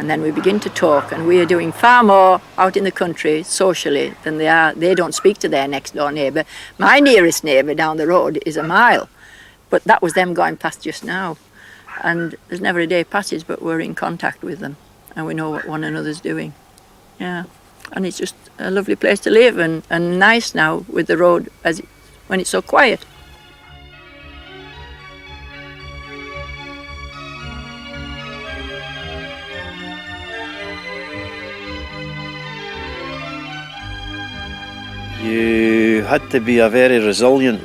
And then we begin to talk, and we are doing far more out in the country socially than they are. They don't speak to their next door neighbour. My nearest neighbour down the road is a mile, but that was them going past just now. And there's never a day passes but we're in contact with them, and we know what one another's doing. Yeah, and it's just a lovely place to live, and nice now with the road when it's so quiet. You had to be a very resilient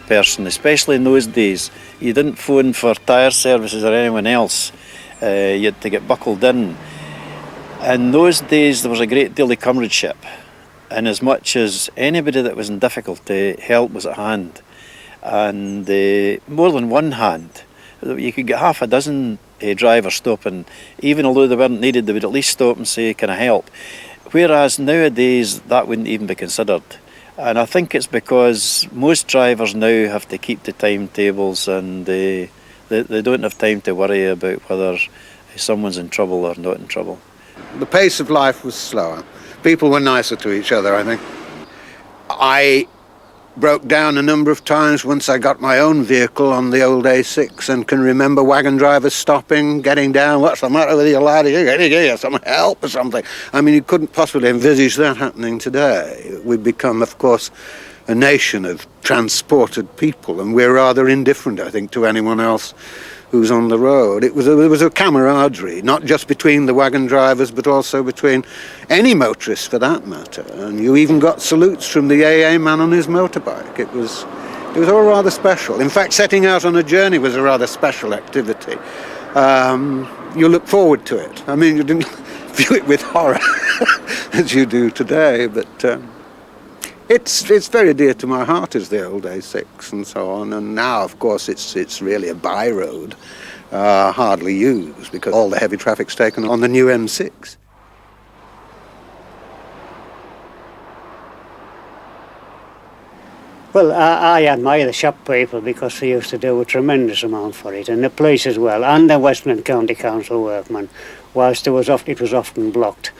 person, especially in those days. You didn't phone for tyre services or anyone else. You had to get buckled in. In those days there was a great deal of comradeship, and as much as anybody that was in difficulty, help was at hand. And more than one hand. You could get half a dozen drivers stopping. Even although they weren't needed, they would at least stop and say, "Can I help?" Whereas nowadays that wouldn't even be considered. And I think it's because most drivers now have to keep to timetables, and they don't have time to worry about whether someone's in trouble or not in trouble. The pace of life was slower. People were nicer to each other, I think. I broke down a number of times once I got my own vehicle on the old A6, and can remember wagon drivers stopping, getting down. "What's the matter with you, lad? You get some help or something?" I mean, you couldn't possibly envisage that happening today. We've become, of course, a nation of transported people, and we're rather indifferent, I think, to anyone else who's on the road. There was a camaraderie, not just between the wagon drivers, but also between any motorist for that matter. And you even got salutes from the AA man on his motorbike. It was all rather special. In fact, setting out on a journey was a rather special activity. You look forward to it. I mean, you didn't view it with horror as you do today, but it's very dear to my heart, as the old A6 and so on. And now, of course, it's really a by-road, hardly used, because all the heavy traffic's taken on the new M6. Well, I admire the Shap people because they used to do a tremendous amount for it, and the police as well, and the Westmoreland County Council workmen, whilst it was often blocked.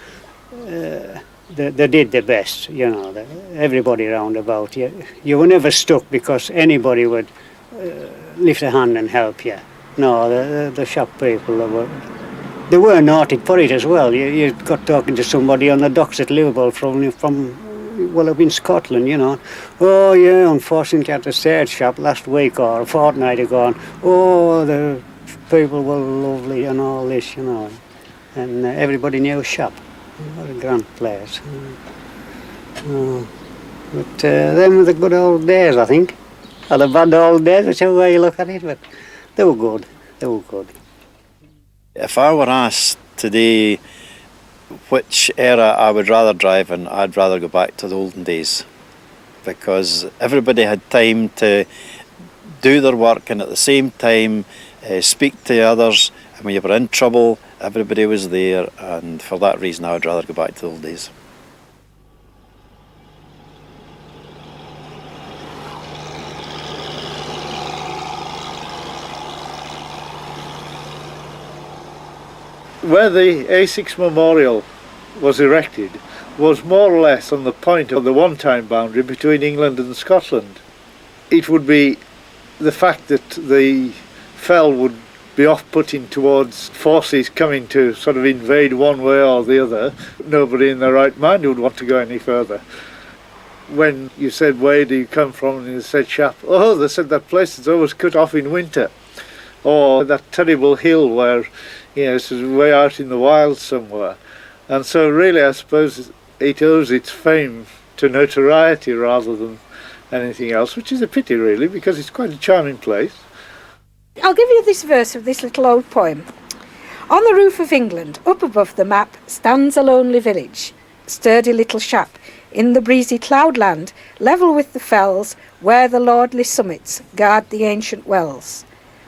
They did the best, you know, everybody round about. You were never stuck because anybody would lift a hand and help you. No, the Shap people, they were noted for it as well. You got talking to somebody on the docks at Liverpool from up in Scotland, you know. "Oh yeah, unfortunately I had to stay at Shap last week or a fortnight ago, and oh, the people were lovely and all this, you know." And everybody knew Shap. What a grand place. But them were the good old days, I think. Or the bad old days, whichever way you look at it, but they were good. They were good. If I were asked today which era I would rather drive in, I'd rather go back to the olden days, because everybody had time to do their work and at the same time speak to others, and when you were in trouble everybody was there, and for that reason I would rather go back to the old days. Where the A6 memorial was erected was more or less on the point of the one-time boundary between England and Scotland. It would be the fact that the fell would be off-putting towards forces coming to sort of invade one way or the other. Nobody in their right mind would want to go any further. When you said, "Where do you come from?" and you said Shap, "Oh, they said that place is always cut off in winter." Or that terrible hill where, you know, it's way out in the wilds somewhere. And so really I suppose it owes its fame to notoriety rather than anything else, which is a pity really, because it's quite a charming place. I'll give you this verse of this little old poem. "On the roof of England, up above the map, stands a lonely village, sturdy little Shap, in the breezy cloudland, level with the fells, where the lordly summits guard the ancient wells.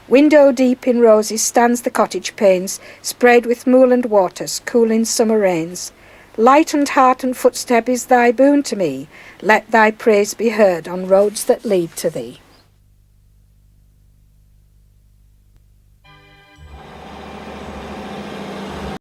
Window deep in roses stands the cottage panes, sprayed with moorland waters, cool in summer rains. Lightened heart and footstep is thy boon to me, let thy praise be heard on roads that lead to thee."